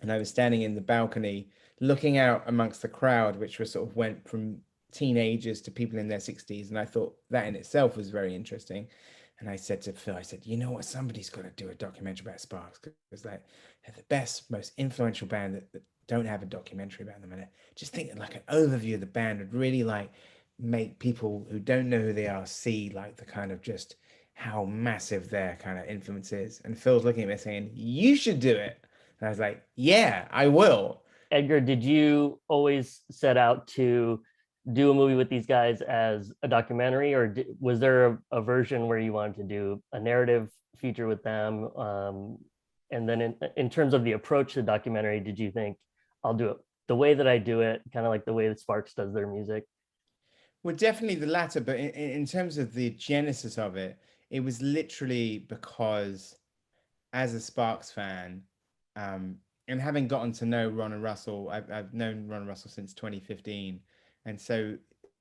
and I was standing in the balcony looking out amongst the crowd, which was sort of went from teenagers to people in their 60s. And I thought that in itself was very interesting. And I said to Phil, I said, you know what, somebody's got to do a documentary about Sparks, because they're the best, most influential band that don't have a documentary about them. And I just think that like an overview of the band would really like make people who don't know who they are see like the kind of just how massive their kind of influence is. And Phil's looking at me saying, you should do it. And I was like, yeah, I will. Edgar, did you always set out to do a movie with these guys as a documentary, or was there a version where you wanted to do a narrative feature with them? And then in terms of the approach to the documentary, did you think I'll do it the way that I do it, kind of like the way that Sparks does their music? Well, definitely the latter, but in terms of the genesis of it, it was literally because as a Sparks fan, and having gotten to know Ron and Russell, I've known Ron and Russell since 2015. And so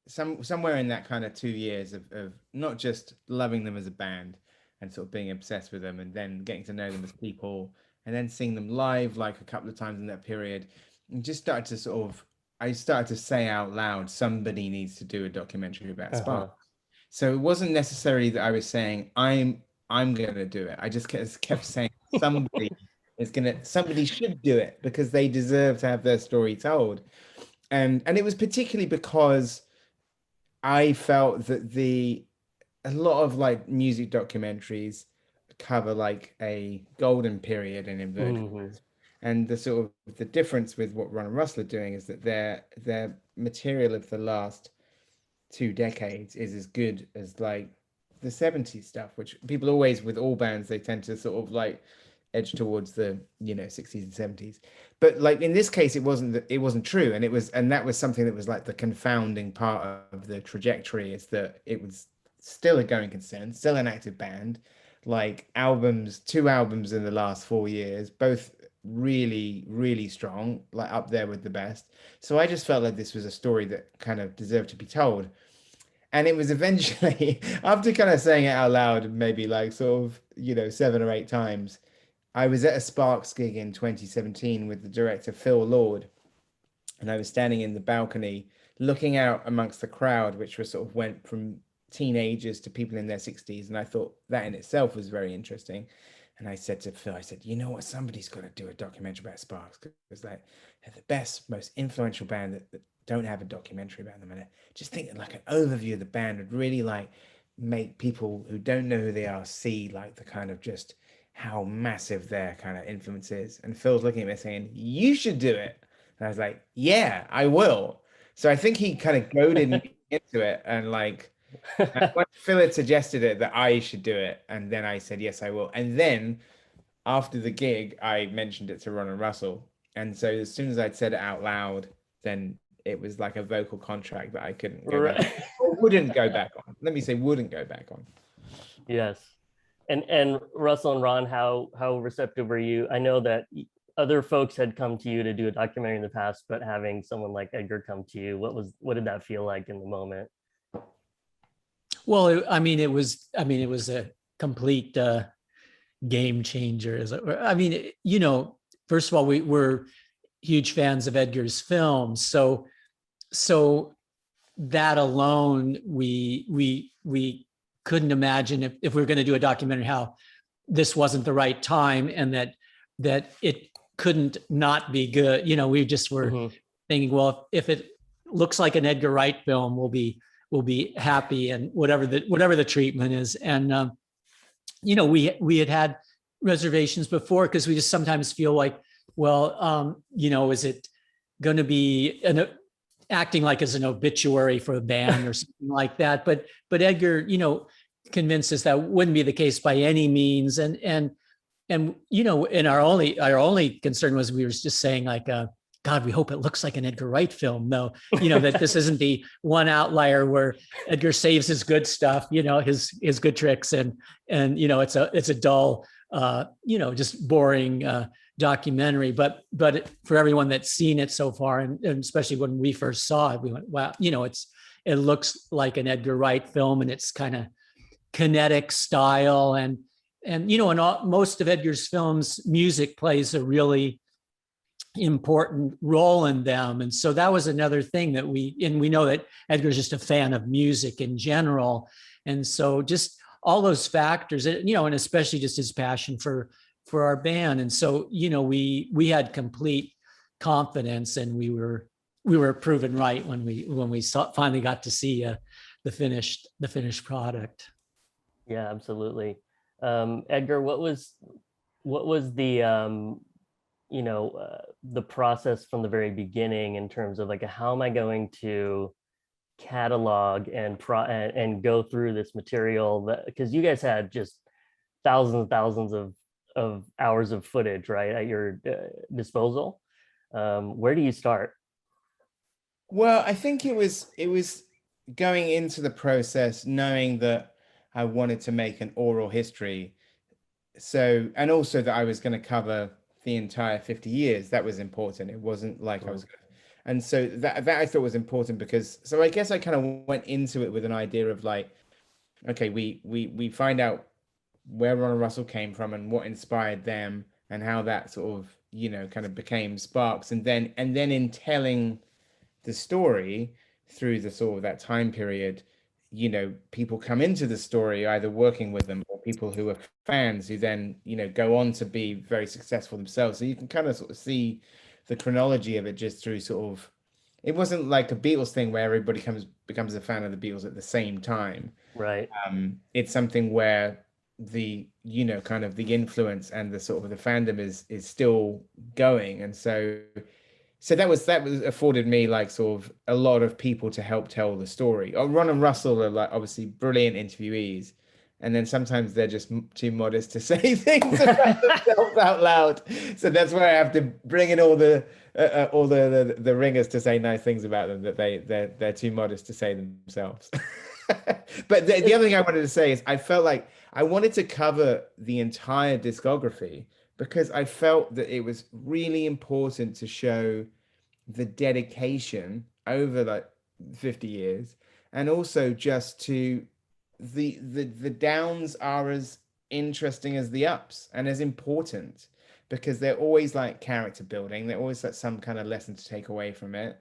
somewhere in that kind of 2 years of not just loving them as a band and sort of being obsessed with them and then getting to know them as people and then seeing them live like a couple of times in that period, and just started to sort of, I started to say out loud, somebody needs to do a documentary about Sparks. So it wasn't necessarily that I was saying I'm gonna do it. I just kept saying somebody should do it because they deserve to have their story told. And it was particularly because I felt that a lot of like music documentaries cover like a golden period in inverted commas. And the sort of the difference with what Ron and Russell are doing is that their material of the last 2 decades is as good as like the 70s stuff, which people always, with all bands, they tend to sort of like edge towards the 60s and 70s. But like in this case, it wasn't true. And that was something that was like the confounding part of the trajectory, is that it was still a going concern, still an active band, like two albums in the last 4 years, both really, really strong, like up there with the best. So I just felt like this was a story that kind of deserved to be told. And it was eventually, after kind of saying it out loud, maybe like sort of, 7 or 8 times, I was at a Sparks gig in 2017 with the director Phil Lord, and I was standing in the balcony looking out amongst the crowd, which was sort of went from teenagers to people in their 60s. And I thought that in itself was very interesting. And I said to Phil, I said, you know what, somebody's got to do a documentary about Sparks, because they're the best, most influential band that don't have a documentary about them. And I just think that like an overview of the band would really like make people who don't know who they are see like the kind of just how massive their kind of influence is. And Phil's looking at me saying, you should do it. And I was like, yeah, I will. So I think he kind of goaded me into it. And like, when Phil had suggested it, that I should do it. And then I said, yes, I will. And then after the gig, I mentioned it to Ron and Russell. And so as soon as I'd said it out loud, then it was like a vocal contract that I couldn't go back, or wouldn't go back on. Let me say wouldn't go back on. Yes. And Russell and Ron, how receptive were you? I know that other folks had come to you to do a documentary in the past, but having someone like Edgar come to you, what did that feel like in the moment? Well, it was a complete game changer. First of all, we're huge fans of Edgar's films, so that alone, we couldn't imagine if we were going to do a documentary how this wasn't the right time, and that it couldn't not be good. We just were thinking, well, if it looks like an Edgar Wright film, we'll be happy, and whatever the treatment is. And we had reservations before, because we just sometimes feel like, well, is it going to be acting like as an obituary for a band or something like that? But Edgar, convinced us that wouldn't be the case by any means. And our only concern was, we were just saying like, God, we hope it looks like an Edgar Wright film. No, that this isn't the one outlier where Edgar saves his good stuff, his good tricks, and it's a dull, just boring documentary. But for everyone that's seen it so far, and especially when we first saw it, we went, wow, it looks like an Edgar Wright film, and it's kind of kinetic style, and most of Edgar's films, music plays a really important role in them. And so that was another thing that we know that Edgar's just a fan of music in general. And so just all those factors, and especially just his passion for our band. And so, we had complete confidence, and we were proven right when we finally got to see the finished product. Yeah, absolutely. Edgar, what was the the process from the very beginning in terms of like, how am I going to catalog and go through this material, because you guys had just thousands and thousands of hours of footage, right, at your disposal. Where do you start? Well, I think it was going into the process knowing that I wanted to make an oral history. So, and also that I was going to cover the entire 50 years. That was important. It wasn't like I was going to, and so that I thought was important because, so I guess I kind of went into it with an idea of like, okay, we find out where Ronald Russell came from and what inspired them and how that sort of, kind of became sparks. And then in telling the story through the sort of that time period, people come into the story either working with them or people who are fans who then, go on to be very successful themselves. So you can kind of sort of see the chronology of it just through sort of, it wasn't like a Beatles thing where everybody becomes a fan of the Beatles at the same time. Right. It's something where the, kind of the influence and the sort of the fandom is still going. And so that was afforded me like sort of a lot of people to help tell the story. Oh, Ron and Russell are like obviously brilliant interviewees, and then sometimes they're just too modest to say things about themselves out loud. So that's where I have to bring in all the ringers to say nice things about them that they're too modest to say themselves. But the other thing I wanted to say is I felt like I wanted to cover the entire discography because I felt that it was really important to show the dedication over like 50 years, and also just to the downs are as interesting as the ups and as important because they're always like character building. They're always like some kind of lesson to take away from it.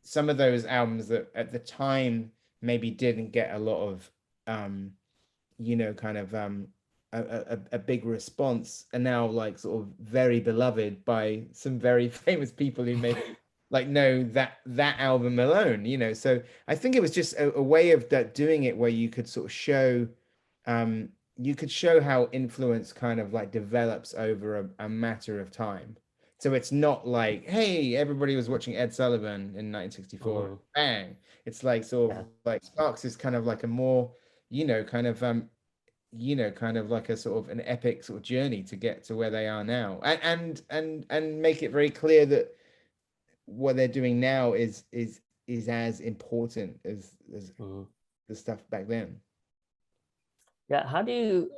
Some of those albums that at the time maybe didn't get a lot of kind of a big response and now like sort of very beloved by some very famous people who maybe like know that album alone, so I think it was just a way of that doing it where you could sort of show how influence kind of like develops over a matter of time. So it's not like, hey, everybody was watching Ed Sullivan in 1964, bang. It's like sort of like Sparks is kind of like a more, kind of like a sort of an epic sort of journey to get to where they are now, and make it very clear that what they're doing now is as important as the stuff back then. Yeah. How do you,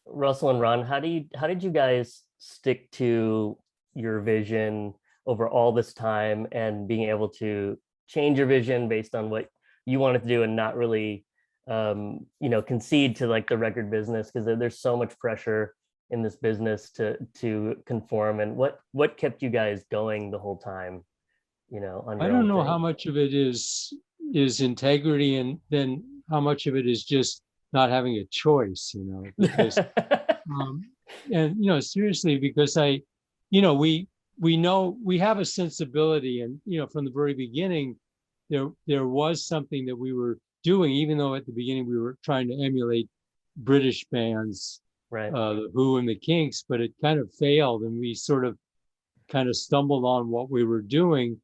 Russell and Ron, how did you guys stick to your vision over all this time and being able to change your vision based on what you wanted to do and not really, concede to like the record business? Because there's so much pressure in this business to conform. And what kept you guys going the whole time, on I your don't own know thing? how much of it is integrity, and then how much of it is just not having a choice, because and seriously, because we know we have a sensibility, and from the very beginning there was something that we were doing, even though at the beginning we were trying to emulate British bands, Right. The Who and the Kinks, but it kind of failed, and we sort of kind of stumbled on what we were doing.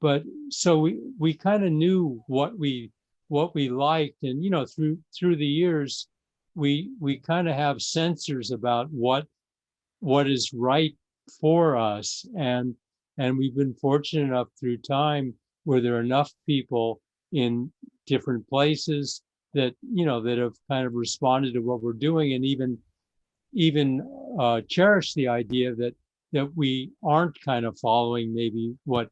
But so we kind of knew what we liked, and through the years we kind of have sensors about what is right for us, and we've been fortunate enough through time where there are enough people in different places that that have kind of responded to what we're doing, and even cherish the idea that we aren't kind of following maybe what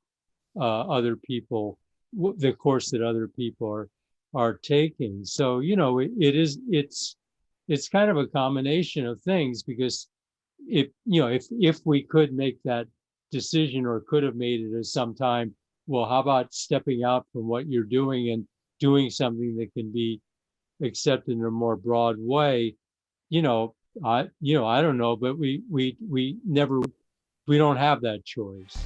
other people, the course that other people are taking. So it's kind of a combination of things, because if we could make that decision or could have made it at some time. Well, how about stepping out from what you're doing and doing something that can be accepted in a more broad way? I don't know, but we don't have that choice.